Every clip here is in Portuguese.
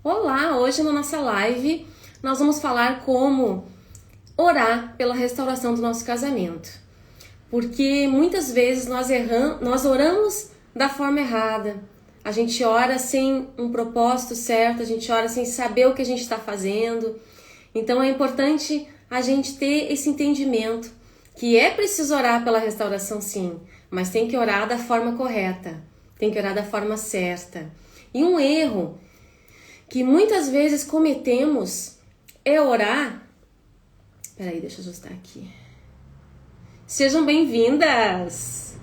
Olá, hoje na nossa live nós vamos falar como orar pela restauração do nosso casamento. Porque muitas vezes nós oramos da forma errada. A gente ora sem um propósito certo, a gente ora sem saber o que a gente está fazendo. Então é importante a gente ter esse entendimento que é preciso orar pela restauração sim, mas tem que orar da forma correta, tem que orar da forma certa. E um erro que muitas vezes cometemos é orar... Peraí, deixa eu ajustar aqui. Sejam bem-vindas!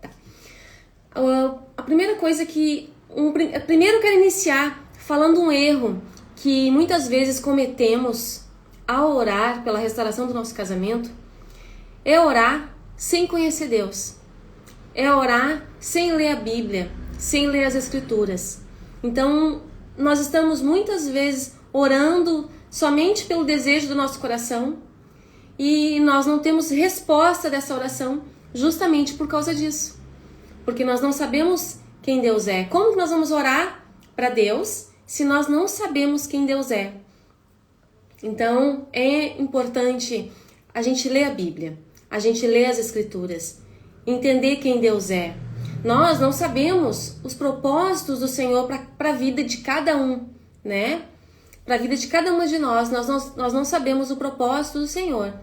Tá. A primeira coisa que... Primeiro eu quero iniciar falando um erro que muitas vezes cometemos ao orar pela restauração do nosso casamento é orar sem conhecer Deus. É orar sem ler a Bíblia, sem ler as Escrituras. Então, nós estamos muitas vezes orando somente pelo desejo do nosso coração e nós não temos resposta dessa oração justamente por causa disso. Porque nós não sabemos quem Deus é. Como que nós vamos orar para Deus se nós não sabemos quem Deus é? Então, é importante a gente ler a Bíblia, a gente ler as Escrituras, entender quem Deus é. Nós não sabemos os propósitos do Senhor para a vida de cada um, né? Para a vida de cada uma de nós. Nós não sabemos o propósito do Senhor.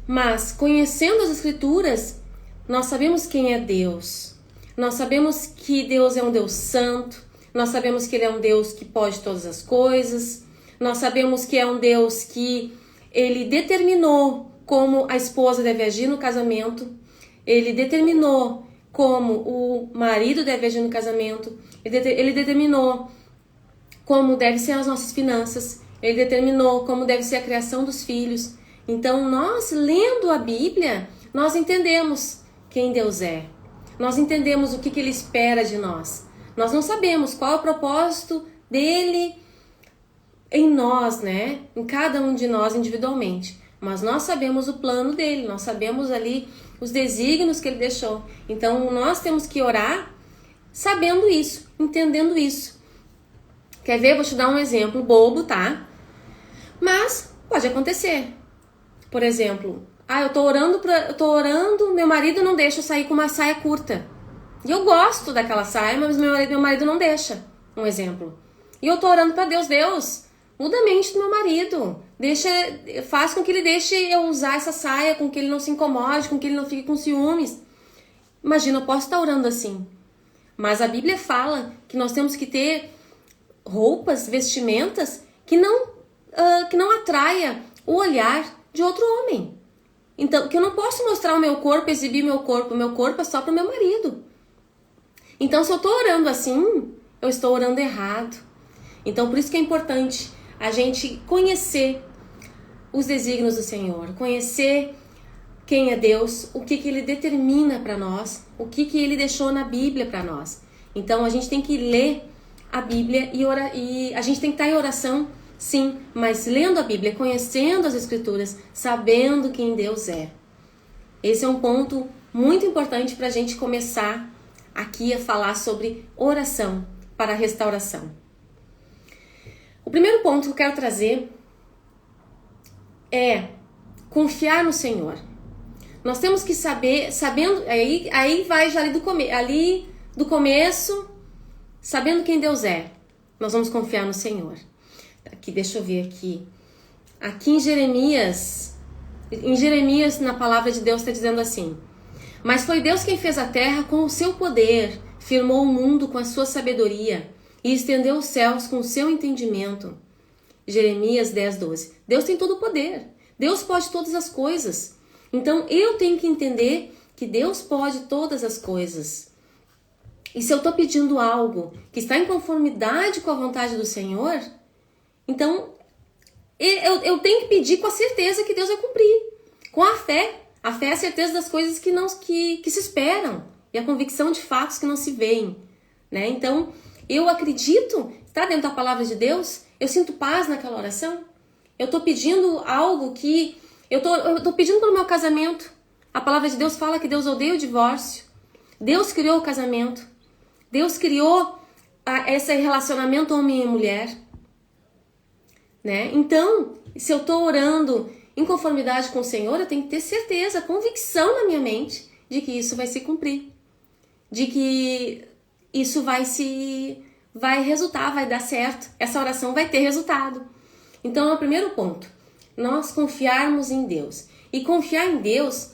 Mas, conhecendo as Escrituras, nós sabemos quem é Deus. Nós sabemos que Deus é um Deus santo. Nós sabemos que Ele é um Deus que pode todas as coisas. Nós sabemos que é um Deus que Ele determinou como a esposa deve agir no casamento. Ele determinou como o marido deve agir no casamento. Ele determinou como deve ser as nossas finanças. Ele determinou como deve ser a criação dos filhos. Então, nós lendo a Bíblia, nós entendemos quem Deus é. Nós entendemos o que Ele espera de nós. Nós não sabemos qual é o propósito dele em nós, né? Em cada um de nós individualmente. Mas nós sabemos o plano dele, nós sabemos ali os desígnios que ele deixou. Então, nós temos que orar sabendo isso, entendendo isso. Quer ver? Vou te dar um exemplo bobo, tá? Mas pode acontecer. Por exemplo, eu tô orando, meu marido não deixa eu sair com uma saia curta. E eu gosto daquela saia, mas meu marido não deixa. Um exemplo. E eu tô orando para Deus, muda a mente do meu marido. Faz com que ele deixe eu usar essa saia, com que ele não se incomode, com que ele não fique com ciúmes. Imagina, eu posso estar orando assim. Mas a Bíblia fala que nós temos que ter roupas, vestimentas que não atraia o olhar de outro homem. Então, que eu não posso mostrar o meu corpo, exibir meu corpo é só para o meu marido. Então, se eu estou orando assim, eu estou orando errado. Então, por isso que é importante a gente conhecer os desígnios do Senhor, conhecer quem é Deus, o que Ele determina para nós, o que Ele deixou na Bíblia para nós. Então, a gente tem que ler a Bíblia e a gente tem que estar em oração, sim, mas lendo a Bíblia, conhecendo as Escrituras, sabendo quem Deus é. Esse é um ponto muito importante para a gente começar aqui a falar sobre oração para a restauração. O primeiro ponto que eu quero trazer é confiar no Senhor. Nós temos que saber, sabendo, aí vai já ali do começo, sabendo quem Deus é. Nós vamos confiar no Senhor. Aqui, deixa eu ver aqui. Aqui em Jeremias, na palavra de Deus está dizendo assim: mas foi Deus quem fez a terra com o seu poder, firmou o mundo com a sua sabedoria e estendeu os céus com o seu entendimento. Jeremias 10:12. Deus tem todo o poder. Deus pode todas as coisas. Então, eu tenho que entender que Deus pode todas as coisas. E se eu estou pedindo algo que está em conformidade com a vontade do Senhor, então eu tenho que pedir com a certeza que Deus vai cumprir. Com a fé. A fé é a certeza das coisas que se esperam. E a convicção de fatos que não se veem. Né? Então, eu acredito, está dentro da palavra de Deus, eu sinto paz naquela oração. Eu estou pedindo algo que... Eu tô pedindo pelo meu casamento. A palavra de Deus fala que Deus odeia o divórcio. Deus criou o casamento. Deus criou esse relacionamento homem e mulher. Né? Então, se eu estou orando em conformidade com o Senhor, eu tenho que ter certeza, convicção na minha mente de que isso vai se cumprir. De que isso vai resultar, vai dar certo. Essa oração vai ter resultado. Então, é o primeiro ponto. Nós confiarmos em Deus. E confiar em Deus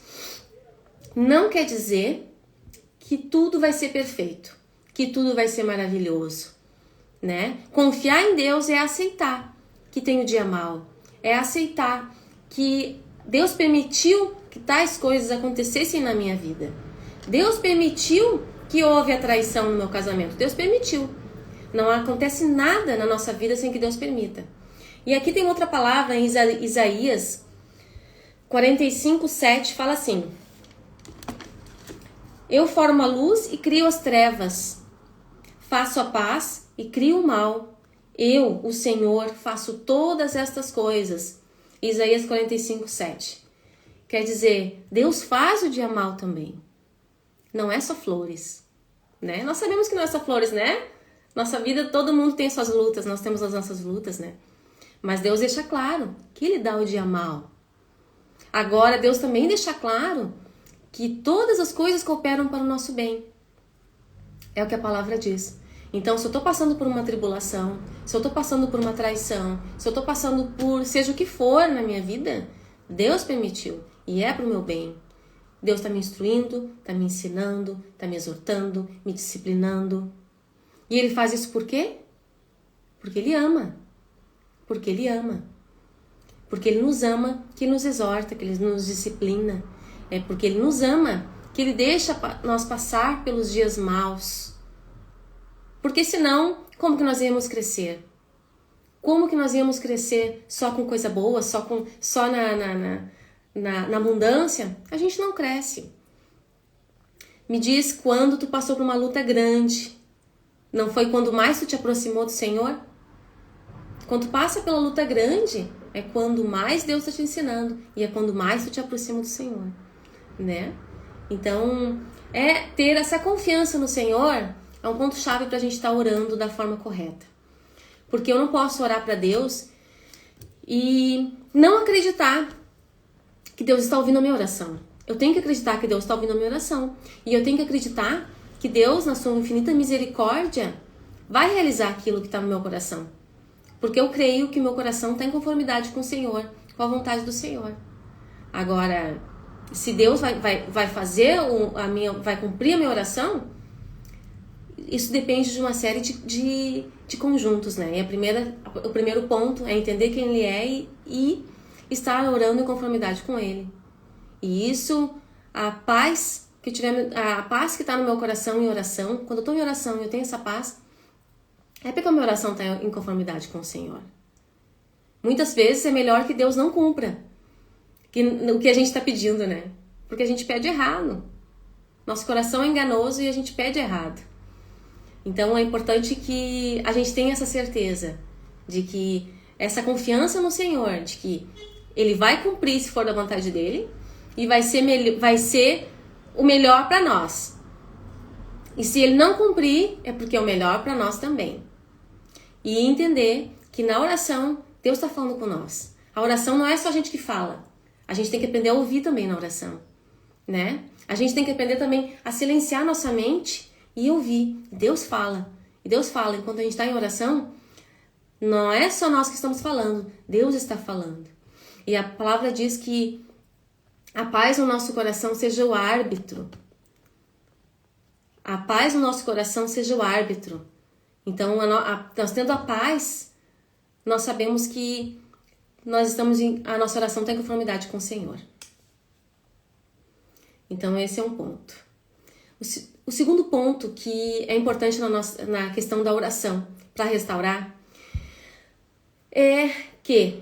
não quer dizer que tudo vai ser perfeito, que tudo vai ser maravilhoso, né? Confiar em Deus é aceitar que tem o dia mau, é aceitar que Deus permitiu que tais coisas acontecessem na minha vida. Deus permitiu que houve a traição no meu casamento. Deus permitiu. Não acontece nada na nossa vida sem que Deus permita. E aqui tem outra palavra em Isaías 45:7, fala assim: eu formo a luz e crio as trevas, faço a paz e crio o mal. Eu, o Senhor, faço todas estas coisas. Isaías 45:7. Quer dizer, Deus faz o dia mal também. Não é só flores, né? Nós sabemos que não é só flores, né? Nossa vida, todo mundo tem suas lutas, nós temos as nossas lutas, né? Mas Deus deixa claro que Ele dá o dia mal. Agora, Deus também deixa claro que todas as coisas cooperam para o nosso bem. É o que a palavra diz. Então, se eu estou passando por uma tribulação, se eu estou passando por uma traição, se eu estou passando por seja o que for na minha vida, Deus permitiu e é para o meu bem. Deus está me instruindo, está me ensinando, está me exortando, me disciplinando. E Ele faz isso por quê? Porque Ele ama. Porque Ele ama. Porque Ele nos ama, que Ele nos exorta, que Ele nos disciplina. É porque Ele nos ama, que Ele deixa nós passar pelos dias maus. Porque senão, como que nós íamos crescer? Como que nós íamos crescer só com coisa boa, só na abundância? A gente não cresce. Me diz quando tu passou por uma luta grande. Não foi quando mais tu te aproximou do Senhor? Quando tu passa pela luta grande, é quando mais Deus está te ensinando. E é quando mais tu te aproxima do Senhor, né? Então, ter essa confiança no Senhor é um ponto-chave para a gente estar orando da forma correta. Porque eu não posso orar para Deus e não acreditar que Deus está ouvindo a minha oração. Eu tenho que acreditar que Deus está ouvindo a minha oração. E eu tenho que acreditar que Deus, na sua infinita misericórdia, vai realizar aquilo que está no meu coração. Porque eu creio que meu coração está em conformidade com o Senhor, com a vontade do Senhor. Agora, se Deus vai fazer vai cumprir a minha oração, isso depende de uma série de conjuntos, né? E o primeiro ponto é entender quem Ele é e estar orando em conformidade com Ele. E isso, a paz que está no meu coração em oração, quando eu estou em oração e eu tenho essa paz, é porque a minha oração está em conformidade com o Senhor. Muitas vezes é melhor que Deus não cumpra o que a gente está pedindo, né? Porque a gente pede errado. Nosso coração é enganoso e a gente pede errado. Então é importante que a gente tenha essa certeza de que essa confiança no Senhor, de que Ele vai cumprir se for da vontade dEle e vai ser o melhor para nós. E se Ele não cumprir, é porque é o melhor para nós também. E entender que na oração, Deus está falando com nós. A oração não é só a gente que fala. A gente tem que aprender a ouvir também na oração, né? A gente tem que aprender também a silenciar nossa mente e ouvir. Deus fala. E Deus fala. Enquanto a gente está em oração, não é só nós que estamos falando. Deus está falando. E a palavra diz que a paz no nosso coração seja o árbitro. A paz no nosso coração seja o árbitro. Então, nós tendo a paz, nós sabemos que a nossa oração está em conformidade com o Senhor. Então, esse é um ponto. O segundo ponto que é importante na questão da oração para restaurar é que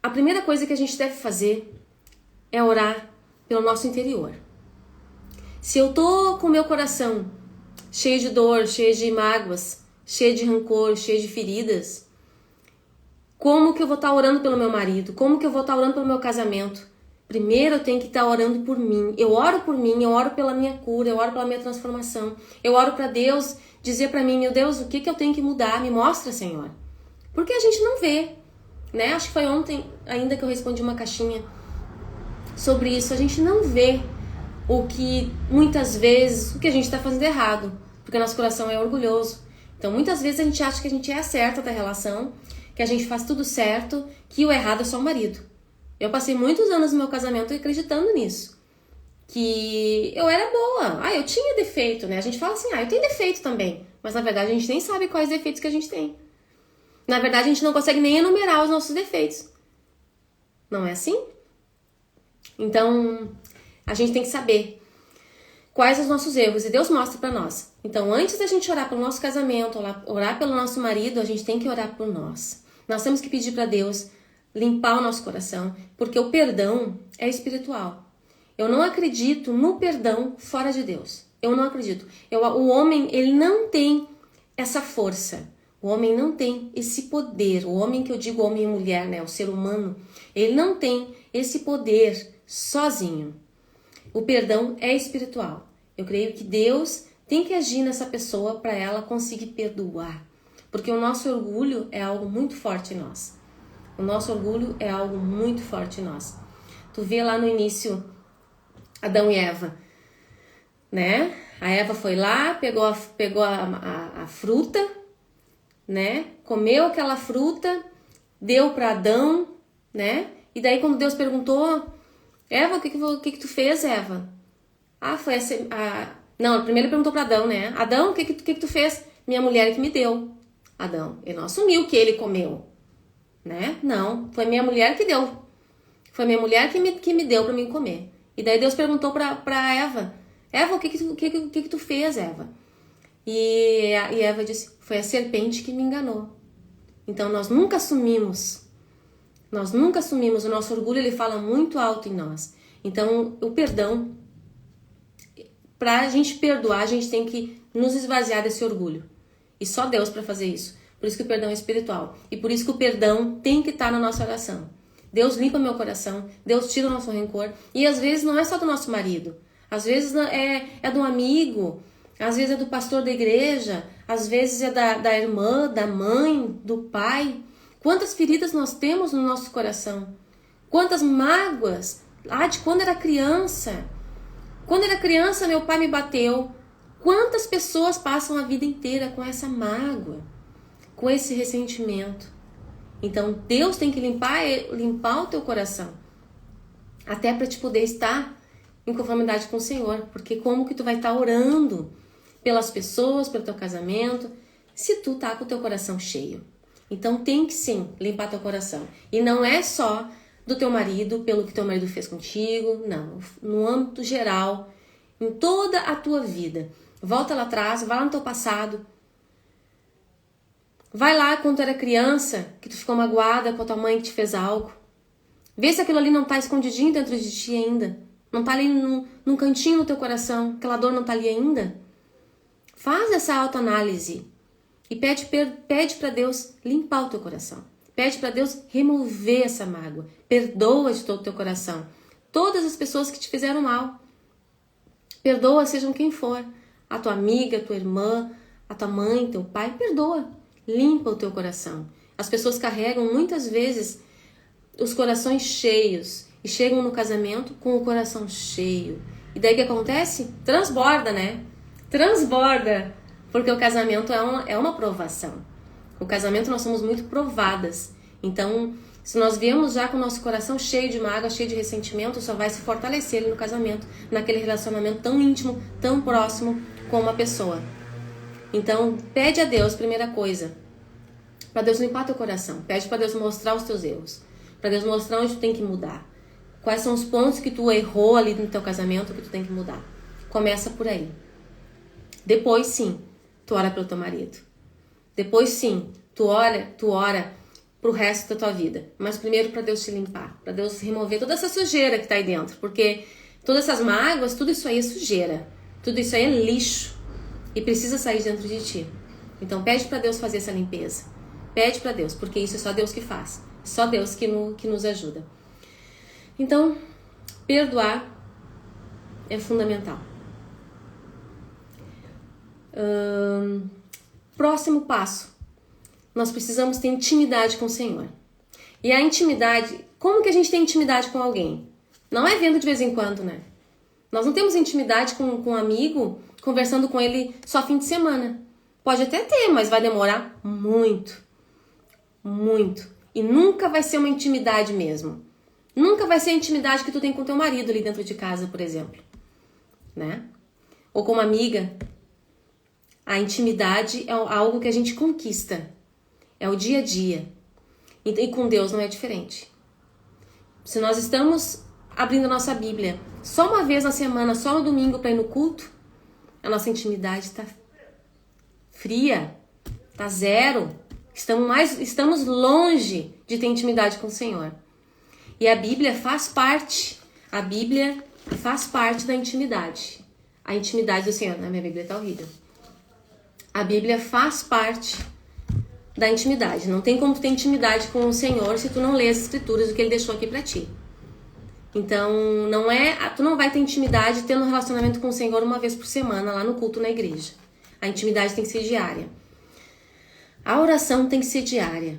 a primeira coisa que a gente deve fazer é orar pelo nosso interior. Se eu tô com o meu coração cheio de dor, cheio de mágoas, cheio de rancor, cheio de feridas, como que eu vou estar orando pelo meu marido? Como que eu vou estar orando pelo meu casamento? Primeiro eu tenho que estar orando por mim. Eu oro por mim, eu oro pela minha cura, eu oro pela minha transformação. Eu oro para Deus dizer para mim, meu Deus, o que eu tenho que mudar? Me mostra, Senhor. Porque a gente não vê, né? Acho que foi ontem ainda que eu respondi uma caixinha sobre isso. A gente não vê o que, muitas vezes, o que a gente está fazendo errado. Porque nosso coração é orgulhoso. Então, muitas vezes a gente acha que a gente é a certa da relação, que a gente faz tudo certo, que o errado é só o marido. Eu passei muitos anos no meu casamento acreditando nisso. Que eu era boa. Eu tinha defeito, né? A gente fala assim, eu tenho defeito também. Mas, na verdade, a gente nem sabe quais defeitos que a gente tem. Na verdade, a gente não consegue nem enumerar os nossos defeitos. Não é assim? Então, a gente tem que saber quais os nossos erros. E Deus mostra pra nós. Então, antes da gente orar pelo nosso casamento, orar pelo nosso marido, a gente tem que orar por nós. Nós temos que pedir pra Deus limpar o nosso coração, porque o perdão é espiritual. Eu não acredito no perdão fora de Deus. Eu não acredito. O homem, ele não tem essa força. O homem não tem esse poder. O homem que eu digo homem e mulher, né? O ser humano, ele não tem esse poder sozinho. O perdão é espiritual. Eu creio que Deus tem que agir nessa pessoa para ela conseguir perdoar. Porque o nosso orgulho é algo muito forte em nós. O nosso orgulho é algo muito forte em nós. Tu vê lá no início Adão e Eva, né? A Eva foi lá, pegou a fruta, né? Comeu aquela fruta, deu para Adão, né? E daí quando Deus perguntou, Eva, o que tu fez, Eva? Foi assim, não, primeiro ele perguntou para Adão, né? Adão, o que tu fez? Minha mulher que me deu. Adão, ele não assumiu que ele comeu, né? Não, foi minha mulher que deu. Foi minha mulher que me deu para mim comer. E daí Deus perguntou para Eva, Eva, o que tu fez, Eva? E Eva disse, foi a serpente que me enganou. Então nós nunca assumimos, o nosso orgulho ele fala muito alto em nós. Então o perdão, para a gente perdoar, a gente tem que nos esvaziar desse orgulho. E só Deus para fazer isso. Por isso que o perdão é espiritual. E por isso que o perdão tem que estar na nossa oração. Deus limpa meu coração, Deus tira o nosso rancor. E às vezes não é só do nosso marido. Às vezes é do amigo, às vezes é do pastor da igreja, às vezes é da irmã, da mãe, do pai. Quantas feridas nós temos no nosso coração? Quantas mágoas? De quando era criança. Quando era criança, meu pai me bateu. Quantas pessoas passam a vida inteira com essa mágoa, com esse ressentimento? Então, Deus tem que limpar o teu coração. Até para te poder estar em conformidade com o Senhor. Porque como que tu vai estar orando pelas pessoas, pelo teu casamento, se tu tá com o teu coração cheio? Então, tem que sim limpar teu coração. E não é só do teu marido, pelo que teu marido fez contigo. Não, no âmbito geral, em toda a tua vida. Volta lá atrás, vai lá no teu passado. Vai lá quando tu era criança, que tu ficou magoada com a tua mãe que te fez algo. Vê se aquilo ali não tá escondidinho dentro de ti ainda. Não tá ali num cantinho no teu coração. Aquela dor não tá ali ainda. Faz essa autoanálise. E pede para Deus limpar o teu coração. Pede para Deus remover essa mágoa. Perdoa de todo o teu coração. Todas as pessoas que te fizeram mal. Perdoa, sejam quem for. A tua amiga, a tua irmã, a tua mãe, teu pai. Perdoa. Limpa o teu coração. As pessoas carregam muitas vezes os corações cheios e chegam no casamento com o coração cheio. E daí o que acontece? Transborda, né? Transborda. Porque o casamento é uma provação. O casamento nós somos muito provadas. Então, se nós viemos já com o nosso coração cheio de mágoa, cheio de ressentimento, só vai se fortalecer no casamento, naquele relacionamento tão íntimo, tão próximo com uma pessoa. Então, pede a Deus, primeira coisa, para Deus limpar teu coração. Pede para Deus mostrar os teus erros. Para Deus mostrar onde tu tem que mudar. Quais são os pontos que tu errou ali no teu casamento que tu tem que mudar. Começa por aí. Depois, sim, tu ora pelo teu marido. Depois, sim, tu ora pro resto da tua vida. Mas primeiro para Deus te limpar. Para Deus remover toda essa sujeira que tá aí dentro. Porque todas essas mágoas, tudo isso aí é sujeira. Tudo isso aí é lixo. E precisa sair dentro de ti. Então pede para Deus fazer essa limpeza. Pede para Deus, porque isso é só Deus que faz. Só Deus que nos ajuda. Então, perdoar é fundamental. Próximo passo. Nós precisamos ter intimidade com o Senhor. E a intimidade, como que a gente tem intimidade com alguém? Não é vendo de vez em quando, né? Nós não temos intimidade com um amigo conversando com ele só fim de semana. Pode até ter, mas vai demorar muito. Muito. E nunca vai ser uma intimidade mesmo. Nunca vai ser a intimidade que tu tem com teu marido ali dentro de casa, por exemplo. Né? Ou com uma amiga. A intimidade é algo que a gente conquista. É o dia a dia. E com Deus não é diferente. Se nós estamos abrindo a nossa Bíblia só uma vez na semana, só no domingo para ir no culto, a nossa intimidade está fria, está zero. Estamos longe de ter intimidade com o Senhor. E a Bíblia faz parte. A Bíblia faz parte da intimidade. A intimidade do Senhor. Minha Bíblia está horrível. A Bíblia faz parte da intimidade. Não tem como tu ter intimidade com o Senhor se tu não lê as escrituras, o que Ele deixou aqui para ti. Então, tu não vai ter intimidade tendo um relacionamento com o Senhor uma vez por semana lá no culto na igreja. A intimidade tem que ser diária. A oração tem que ser diária.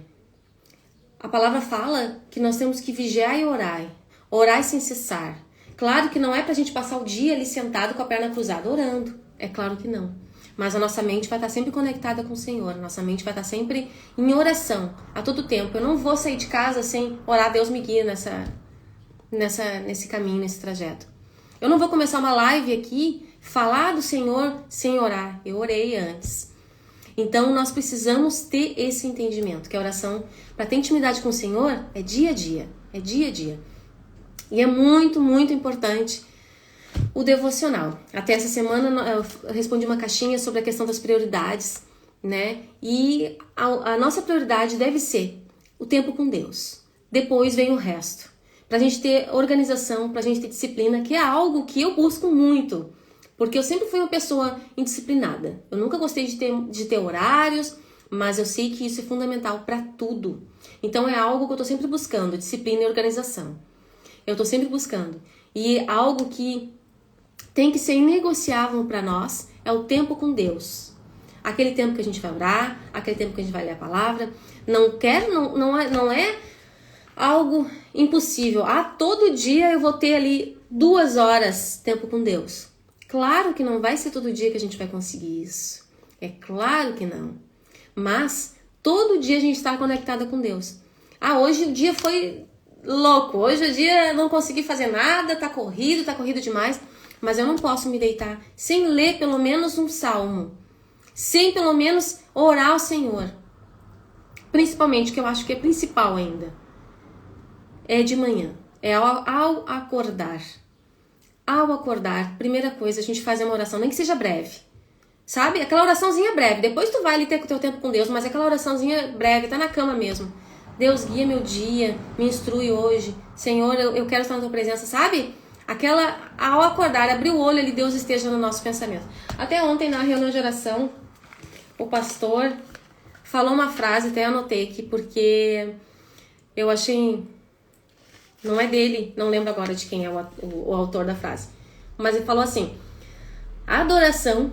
A palavra fala que nós temos que vigiar e orar. Orar sem cessar. Claro que não é pra gente passar o dia ali sentado com a perna cruzada orando. É claro que não. Mas a nossa mente vai estar sempre conectada com o Senhor. A nossa mente vai estar sempre em oração, a todo tempo. Eu não vou sair de casa sem orar. Deus me guia nesse caminho, nesse trajeto. Eu não vou começar uma live aqui, falar do Senhor sem orar. Eu orei antes. Então, nós precisamos ter esse entendimento, que a oração, para ter intimidade com o Senhor, é dia a dia. É dia a dia. E é muito, muito importante o devocional. Até essa semana eu respondi uma caixinha sobre a questão das prioridades, né? E a nossa prioridade deve ser o tempo com Deus. Depois vem o resto. Pra gente ter organização, pra gente ter disciplina, que é algo que eu busco muito. Porque eu sempre fui uma pessoa indisciplinada. Eu nunca gostei de ter horários, mas eu sei que isso é fundamental para tudo. Então é algo que eu tô sempre buscando, disciplina e organização. Eu tô sempre buscando. E algo que tem que ser inegociável para nós é o tempo com Deus. Aquele tempo que a gente vai orar, aquele tempo que a gente vai ler a palavra. Não é algo impossível. Todo dia eu vou ter ali 2 horas tempo com Deus. Claro que não vai ser todo dia que a gente vai conseguir isso. É claro que não. Mas todo dia a gente está conectada com Deus. Hoje o dia foi louco. Hoje o dia não consegui fazer nada, tá corrido demais. Mas eu não posso me deitar sem ler pelo menos um salmo. Sem pelo menos orar ao Senhor. Principalmente, que eu acho que é principal ainda. É de manhã. É ao acordar. Ao acordar, primeira coisa, a gente faz uma oração, nem que seja breve. Sabe? Aquela oraçãozinha breve. Depois tu vai ali ter o teu tempo com Deus, mas aquela oraçãozinha breve, tá na cama mesmo. Deus, guia meu dia, me instrui hoje. Senhor, eu quero estar na tua presença, sabe? Aquela, ao acordar, abrir o olho ali, Deus esteja no nosso pensamento. Até ontem, na reunião de oração, o pastor falou uma frase, até anotei aqui, porque eu achei... Não é dele, não lembro agora de quem é o autor da frase. Mas ele falou assim: adoração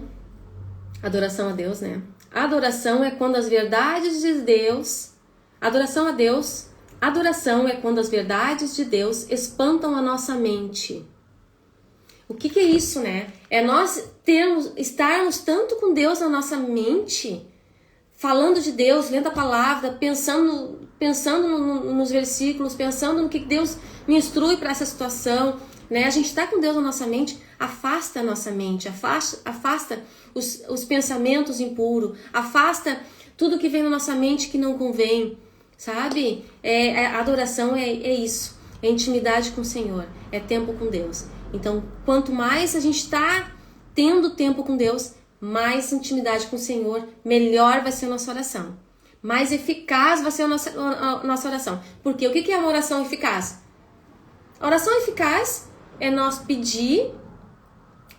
a Deus, né? Adoração é quando as verdades de Deus... Adoração a Deus... Adoração é quando as verdades de Deus espantam a nossa mente. O que é isso, né? É nós estarmos tanto com Deus na nossa mente, falando de Deus, lendo a palavra, pensando nos versículos, pensando no que Deus me instrui para essa situação, né? A gente está com Deus na nossa mente, afasta a nossa mente, afasta os pensamentos impuros, afasta tudo que vem na nossa mente que não convém, sabe? A adoração é isso, é intimidade com o Senhor, é tempo com Deus. Então, quanto mais a gente está tendo tempo com Deus, mais intimidade com o Senhor, melhor vai ser a nossa oração. Mais eficaz vai ser a nossa oração. Porque o que é uma oração eficaz? A oração eficaz é nós pedir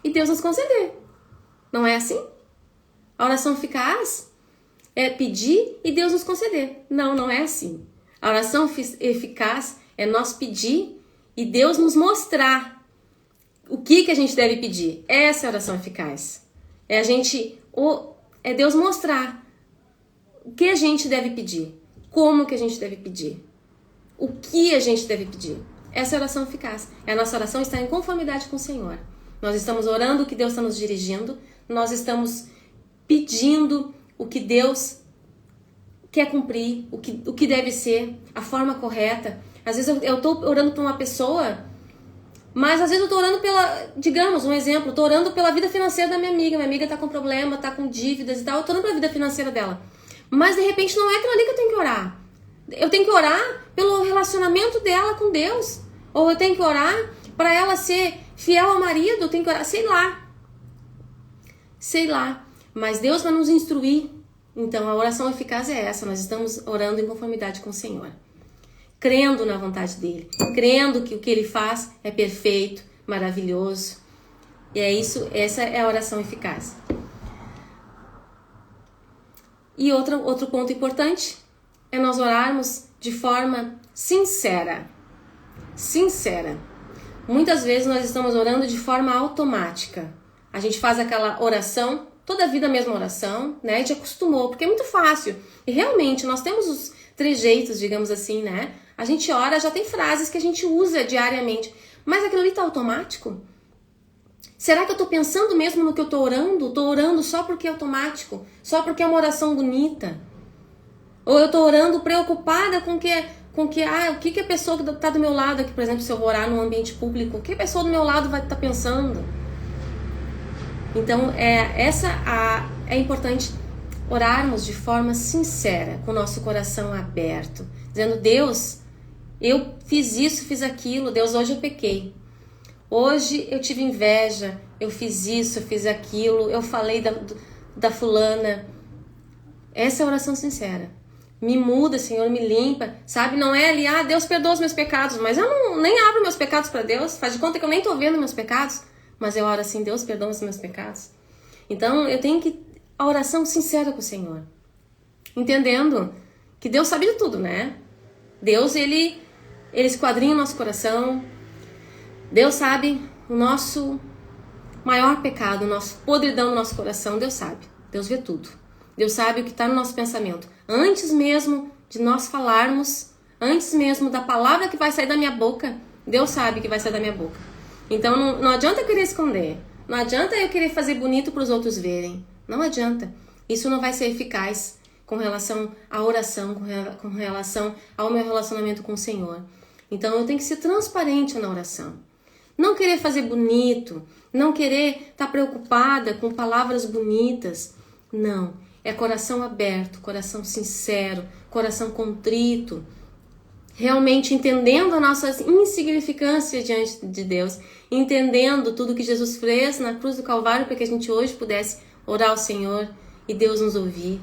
e Deus nos conceder. Não é assim? A oração eficaz é pedir e Deus nos conceder. Não é assim. A oração eficaz é nós pedir e Deus nos mostrar o que a gente deve pedir. Essa é a oração eficaz. É Deus mostrar o que a gente deve pedir, como que a gente deve pedir, o que a gente deve pedir. Essa é a oração eficaz. A nossa oração está em conformidade com o Senhor. Nós estamos orando o que Deus está nos dirigindo, nós estamos pedindo o que Deus quer cumprir, o que deve ser, a forma correta. Às vezes eu estou orando para uma pessoa, mas às vezes eu estou orando digamos, um exemplo, estou orando pela vida financeira da minha amiga está com problema, está com dívidas e tal, eu estou orando pela vida financeira dela. Mas de repente não é aquilo ali que eu tenho que orar. Eu tenho que orar pelo relacionamento dela com Deus. Ou eu tenho que orar para ela ser fiel ao marido, eu tenho que orar, sei lá. Mas Deus vai nos instruir. Então a oração eficaz é essa, nós estamos orando em conformidade com o Senhor. Crendo na vontade dele, crendo que o que ele faz é perfeito, maravilhoso. E é isso, essa é a oração eficaz. E outro ponto importante é nós orarmos de forma sincera. Sincera. Muitas vezes nós estamos orando de forma automática. A gente faz aquela oração, toda a vida a mesma oração, né? A gente acostumou, porque é muito fácil. E realmente nós temos os trejeitos, digamos assim, né? A gente ora, já tem frases que a gente usa diariamente. Mas aquilo ali tá automático? Será que eu tô pensando mesmo no que eu tô orando? Tô orando só porque é automático? Só porque é uma oração bonita? Ou eu tô orando preocupada com o que a pessoa que tá do meu lado aqui, por exemplo, se eu vou orar num ambiente público, o que a pessoa do meu lado vai estar pensando? Então, é importante orarmos de forma sincera, com o nosso coração aberto, dizendo: Deus, eu fiz isso, fiz aquilo, Deus, hoje eu pequei. Hoje eu tive inveja, eu fiz isso, eu fiz aquilo, eu falei da fulana. Essa é a oração sincera. Me muda, Senhor, me limpa, sabe? Não é ali, Deus perdoa os meus pecados, mas eu nem abro meus pecados para Deus, faz de conta que eu nem tô vendo meus pecados, mas eu oro assim: Deus perdoa os meus pecados. Então eu tenho a oração sincera com o Senhor, entendendo que Deus sabe de tudo, né? Deus, ele esquadrinha o nosso coração. Deus sabe o nosso maior pecado, o nosso podridão do nosso coração. Deus sabe, Deus vê tudo. Deus sabe o que está no nosso pensamento. Antes mesmo de nós falarmos, antes mesmo da palavra que vai sair da minha boca, Deus sabe que vai sair da minha boca. Então não adianta eu querer esconder. Não adianta eu querer fazer bonito para os outros verem. Não adianta. Isso não vai ser eficaz com relação à oração, com relação ao meu relacionamento com o Senhor. Então eu tenho que ser transparente na oração. Não querer fazer bonito, não querer estar preocupada com palavras bonitas. Não. É coração aberto, coração sincero, coração contrito, realmente entendendo a nossa insignificância diante de Deus, entendendo tudo que Jesus fez na cruz do Calvário para que a gente hoje pudesse orar ao Senhor e Deus nos ouvir.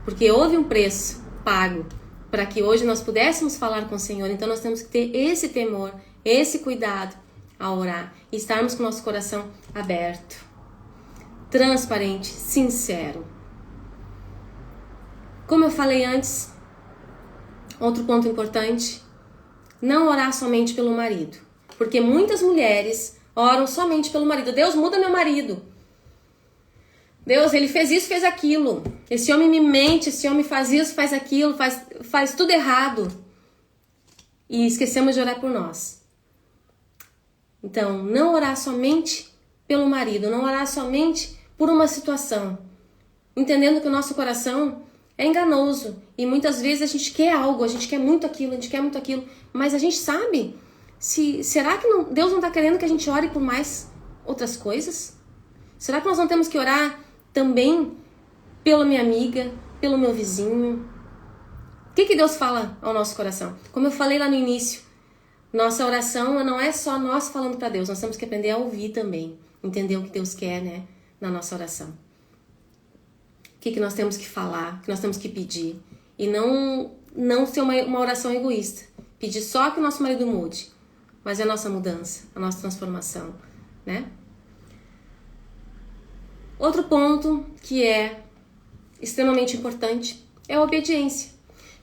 Porque houve um preço pago para que hoje nós pudéssemos falar com o Senhor. Então nós temos que ter esse temor, esse cuidado ao orar e estarmos com o nosso coração aberto, transparente, sincero. Como eu falei antes, outro ponto importante: não orar somente pelo marido. Porque muitas mulheres oram somente pelo marido. Deus, muda meu marido. Deus, ele fez isso, fez aquilo. Esse homem me mente, esse homem faz isso, faz aquilo, faz tudo errado. E esquecemos de orar por nós. Então, não orar somente pelo marido, não orar somente por uma situação. Entendendo que o nosso coração é enganoso e muitas vezes a gente quer algo, a gente quer muito aquilo, mas a gente sabe, será que Deus não está querendo que a gente ore por mais outras coisas? Será que nós não temos que orar também pela minha amiga, pelo meu vizinho? O que Deus fala ao nosso coração? Como eu falei lá no início, nossa oração não é só nós falando para Deus, nós temos que aprender a ouvir também, entender o que Deus quer, né, na nossa oração. O que nós temos que falar, o que nós temos que pedir. E não ser uma oração egoísta. Pedir só que o nosso marido mude. Mas é a nossa mudança, a nossa transformação, né? Outro ponto que é extremamente importante é a obediência.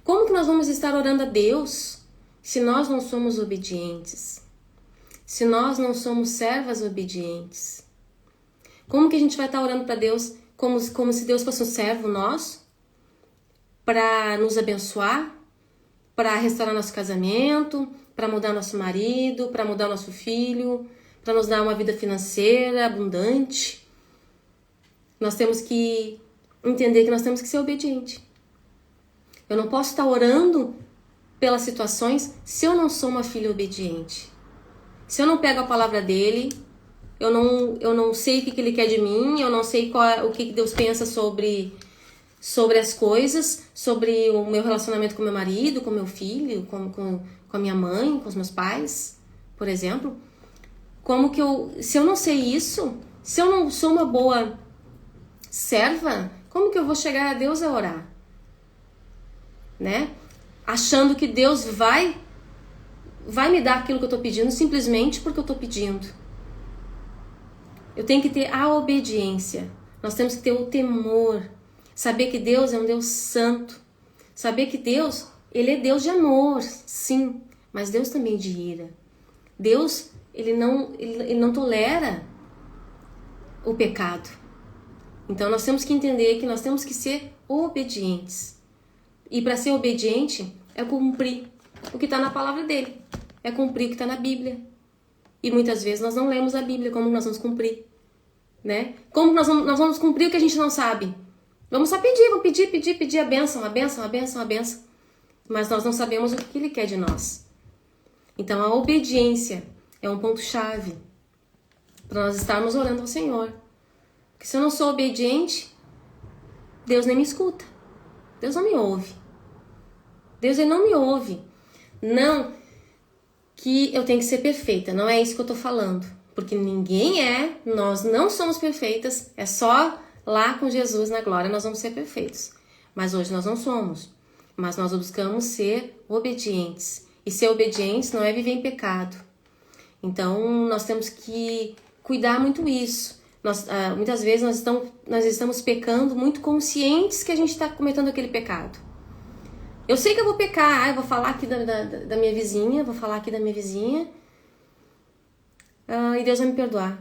Como que nós vamos estar orando a Deus se nós não somos obedientes, se nós não somos servas obedientes? Como que a gente vai estar orando para Deus como se Deus fosse um servo nosso para nos abençoar, para restaurar nosso casamento, para mudar nosso marido, para mudar nosso filho, para nos dar uma vida financeira abundante? Nós temos que entender que nós temos que ser obedientes. Eu não posso estar orando pelas situações se eu não sou uma filha obediente. Se eu não pego a palavra dele, eu não sei o que ele quer de mim, eu não sei o que Deus pensa sobre as coisas, sobre o meu relacionamento com meu marido, com meu filho, com a minha mãe, com os meus pais, por exemplo. Se eu não sei isso, se eu não sou uma boa serva, como que eu vou chegar a Deus a orar? Né? Achando que Deus vai me dar aquilo que eu estou pedindo simplesmente porque eu estou pedindo. Eu tenho que ter a obediência. Nós temos que ter o temor. Saber que Deus é um Deus santo. Saber que Deus, ele é Deus de amor, sim, mas Deus também de ira. Deus, ele não tolera o pecado. Então nós temos que entender que nós temos que ser obedientes. E para ser obediente é cumprir o que está na palavra dele. É cumprir o que está na Bíblia. E muitas vezes nós não lemos a Bíblia. Como nós vamos cumprir? Né? Como nós vamos cumprir o que a gente não sabe? Vamos só pedir a bênção, a bênção, a bênção, a bênção. Mas nós não sabemos o que ele quer de nós. Então a obediência é um ponto-chave para nós estarmos orando ao Senhor. Porque se eu não sou obediente, Deus nem me escuta. Deus não me ouve. Deus, ele não me ouve. Não que eu tenho que ser perfeita, não é isso que eu tô falando. Porque ninguém nós não somos perfeitas, é só lá com Jesus na glória nós vamos ser perfeitos. Mas hoje nós não somos. Mas nós buscamos ser obedientes. E ser obedientes não é viver em pecado. Então nós temos que cuidar muito isso. Muitas vezes nós estamos pecando muito conscientes que a gente está cometendo aquele pecado. Eu sei que eu vou pecar, eu vou falar aqui da minha vizinha, e Deus vai me perdoar.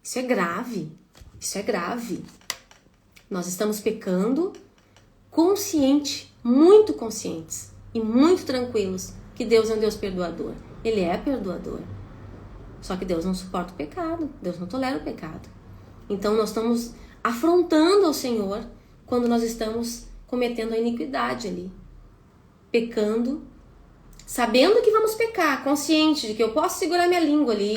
Isso é grave, isso é grave. Nós estamos pecando consciente, muito conscientes e muito tranquilos que Deus é um Deus perdoador. Ele é perdoador. Só que Deus não suporta o pecado, Deus não tolera o pecado. Então nós estamos afrontando ao Senhor quando nós estamos cometendo a iniquidade ali. Pecando, sabendo que vamos pecar, consciente de que eu posso segurar minha língua ali,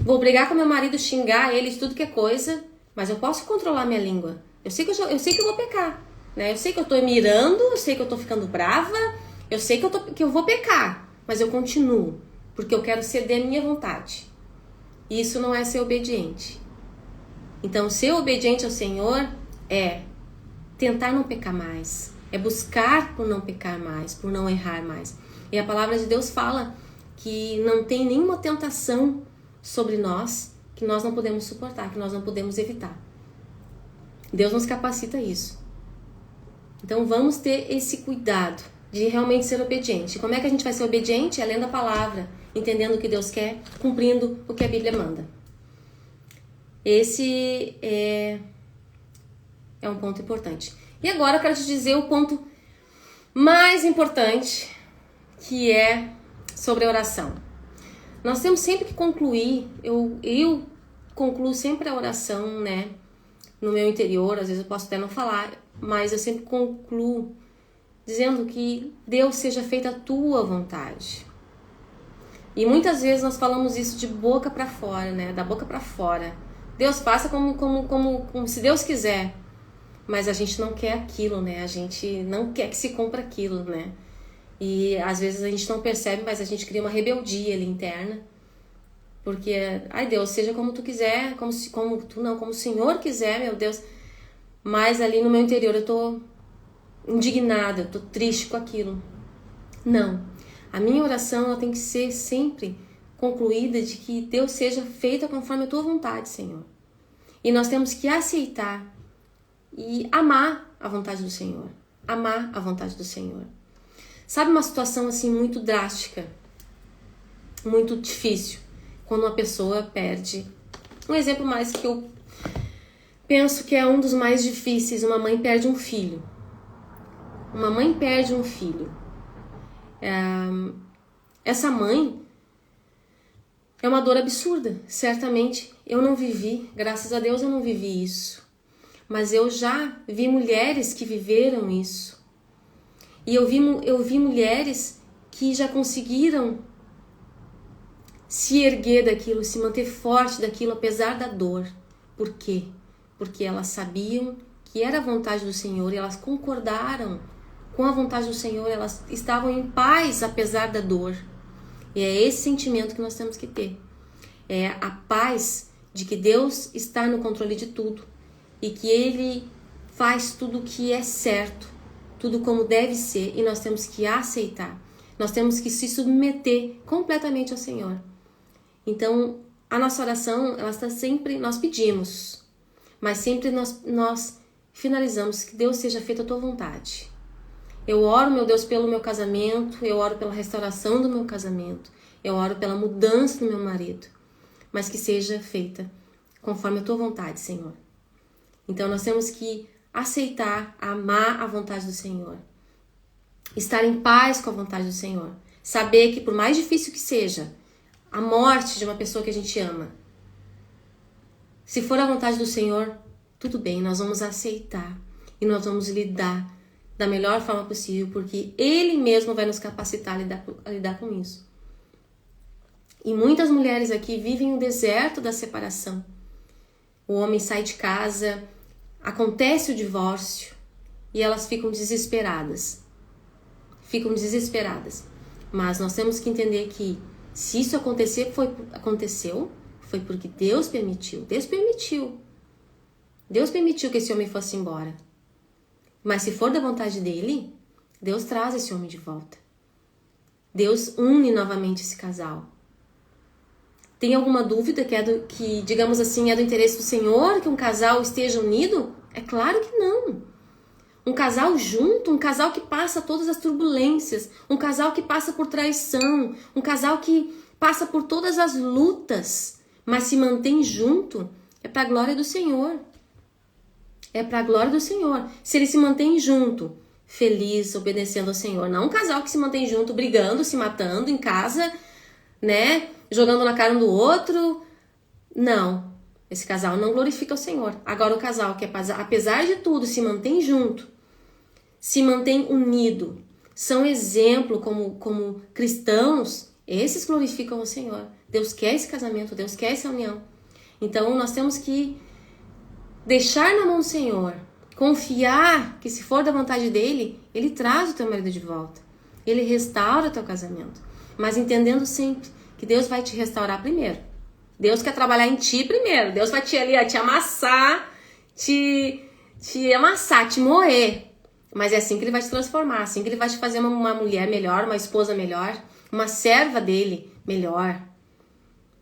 vou brigar com meu marido, xingar ele de tudo que é coisa, mas eu posso controlar minha língua. Eu sei que eu vou pecar, né? Eu sei que eu tô mirando, eu sei que eu tô ficando brava, eu sei que eu vou pecar, mas eu continuo, porque eu quero ceder a minha vontade. E isso não é ser obediente. Então, ser obediente ao Senhor é tentar não pecar mais, é buscar por não pecar mais, por não errar mais. E a palavra de Deus fala que não tem nenhuma tentação sobre nós que nós não podemos suportar, que nós não podemos evitar. Deus nos capacita a isso. Então vamos ter esse cuidado de realmente ser obediente. Como é que a gente vai ser obediente? É lendo a palavra, entendendo o que Deus quer, cumprindo o que a Bíblia manda. Esse é um ponto importante. E agora eu quero te dizer o ponto mais importante, que é sobre a oração. Nós temos sempre que concluir, eu concluo sempre a oração, né, no meu interior, às vezes eu posso até não falar, mas eu sempre concluo dizendo que Deus seja feita a tua vontade. E muitas vezes nós falamos isso de boca para fora, né, da boca para fora. Deus faça como se Deus quiser. Mas a gente não quer aquilo, né? A gente não quer que se cumpra aquilo, né? E às vezes a gente não percebe, mas a gente cria uma rebeldia ali interna. Porque, ai Deus, seja como tu quiser, como o Senhor quiser, meu Deus. Mas ali no meu interior eu tô indignada, eu tô triste com aquilo. Não. A minha oração ela tem que ser sempre concluída de que Deus seja feita conforme a tua vontade, Senhor. E nós temos que aceitar e amar a vontade do Senhor. Amar a vontade do Senhor. Sabe uma situação assim muito drástica, muito difícil, quando uma pessoa perde. Um exemplo mais que eu penso que é um dos mais difíceis, uma mãe perde um filho. Uma mãe perde um filho. Essa mãe é uma dor absurda, certamente. Eu não vivi, graças a Deus eu não vivi isso. Mas eu já vi mulheres que viveram isso. E eu vi mulheres que já conseguiram se erguer daquilo, se manter forte daquilo, apesar da dor. Por quê? Porque elas sabiam que era a vontade do Senhor e elas concordaram com a vontade do Senhor, elas estavam em paz apesar da dor. E é esse sentimento que nós temos que ter. É a paz de que Deus está no controle de tudo e que Ele faz tudo o que é certo, tudo como deve ser, e nós temos que aceitar. Nós temos que se submeter completamente ao Senhor. Então, a nossa oração, ela está sempre, nós pedimos, mas sempre nós finalizamos que Deus seja feita a tua vontade. Eu oro, meu Deus, pelo meu casamento, eu oro pela restauração do meu casamento, eu oro pela mudança do meu marido, mas que seja feita conforme a tua vontade, Senhor. Então nós temos que aceitar, amar a vontade do Senhor, estar em paz com a vontade do Senhor, saber que por mais difícil que seja a morte de uma pessoa que a gente ama, se for a vontade do Senhor, tudo bem, nós vamos aceitar e nós vamos lidar da melhor forma possível, porque Ele mesmo vai nos capacitar a lidar com isso. E muitas mulheres aqui vivem o deserto da separação. O homem sai de casa, acontece o divórcio e elas ficam desesperadas. Mas nós temos que entender que se isso aconteceu, foi porque Deus permitiu. Deus permitiu que esse homem fosse embora. Mas se for da vontade dele, Deus traz esse homem de volta. Deus une novamente esse casal. Tem alguma dúvida que, digamos assim, é do interesse do Senhor que um casal esteja unido? É claro que não. Um casal junto, um casal que passa todas as turbulências, um casal que passa por traição, um casal que passa por todas as lutas, mas se mantém junto, é para a glória do Senhor. É para a glória do Senhor. Se eles se mantêm junto, feliz, obedecendo ao Senhor. Não um casal que se mantém junto, brigando, se matando em casa, né? Jogando na cara um do outro. Não. Esse casal não glorifica o Senhor. Agora o casal que, apesar de tudo, se mantém junto, se mantém unido, são exemplo como cristãos, esses glorificam o Senhor. Deus quer esse casamento, Deus quer essa união. Então nós temos que deixar na mão do Senhor, confiar que se for da vontade dele, ele traz o teu marido de volta, ele restaura o teu casamento, mas entendendo sempre que Deus vai te restaurar primeiro. Deus quer trabalhar em ti primeiro. Deus vai te amassar, te moer. Mas é assim que ele vai te transformar, assim que ele vai te fazer uma mulher melhor, uma esposa melhor, uma serva dele melhor,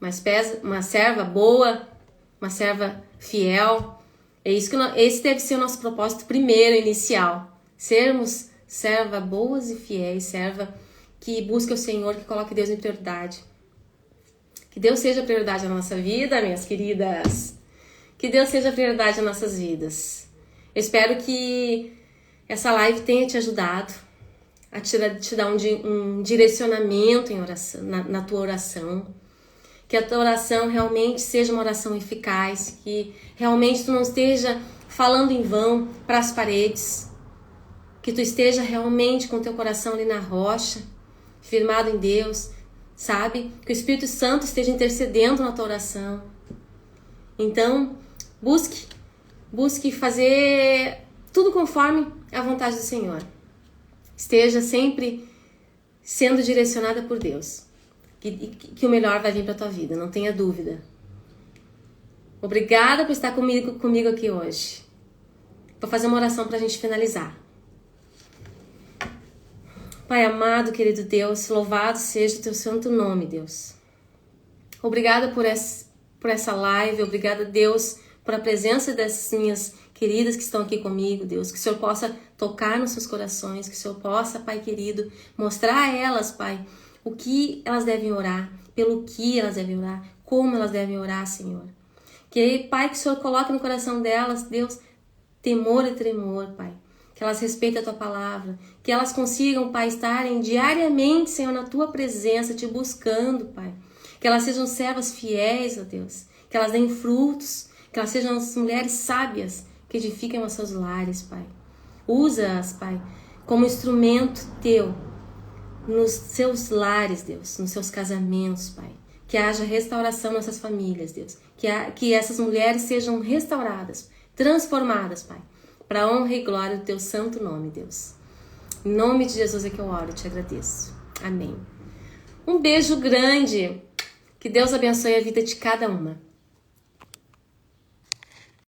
uma serva boa, uma serva fiel. Esse deve ser o nosso propósito primeiro, inicial. Sermos serva boas e fiéis, serva que busca o Senhor, que coloque Deus em prioridade. Que Deus seja prioridade na nossa vida, minhas queridas. Que Deus seja prioridade nas nossas vidas. Eu espero que essa live tenha te ajudado a te dar um direcionamento em oração, na tua oração. Que a tua oração realmente seja uma oração eficaz. Que realmente tu não esteja falando em vão para as paredes. Que tu esteja realmente com o teu coração ali na rocha, firmado em Deus. Sabe? Que o Espírito Santo esteja intercedendo na tua oração. Então, busque fazer tudo conforme a vontade do Senhor. Esteja sempre sendo direcionada por Deus. Que o melhor vai vir para a tua vida, não tenha dúvida. Obrigada por estar comigo aqui hoje. Vou fazer uma oração para a gente finalizar. Pai amado, querido Deus, louvado seja o teu santo nome, Deus. Obrigada por essa live, obrigada, Deus, por a presença dessas minhas queridas que estão aqui comigo, Deus, que o Senhor possa tocar nos seus corações, que o Senhor possa, Pai querido, mostrar a elas, Pai, o que elas devem orar, pelo que elas devem orar, como elas devem orar, Senhor. Que, Pai, que o Senhor coloque no coração delas, Deus, temor e tremor, Pai. Que elas respeitem a Tua palavra, que elas consigam, Pai, estarem diariamente, Senhor, na Tua presença, Te buscando, Pai. Que elas sejam servas fiéis, ó Deus, que elas deem frutos, que elas sejam as mulheres sábias que edificam os seus lares, Pai. Usa-as, Pai, como instrumento Teu nos seus lares, Deus, nos seus casamentos, Pai. Que haja restauração nessas famílias, Deus. Que essas mulheres sejam restauradas, transformadas, Pai, para a honra e glória do Teu santo nome, Deus. Em nome de Jesus é que eu oro e Te agradeço. Amém. Um beijo grande. Que Deus abençoe a vida de cada uma.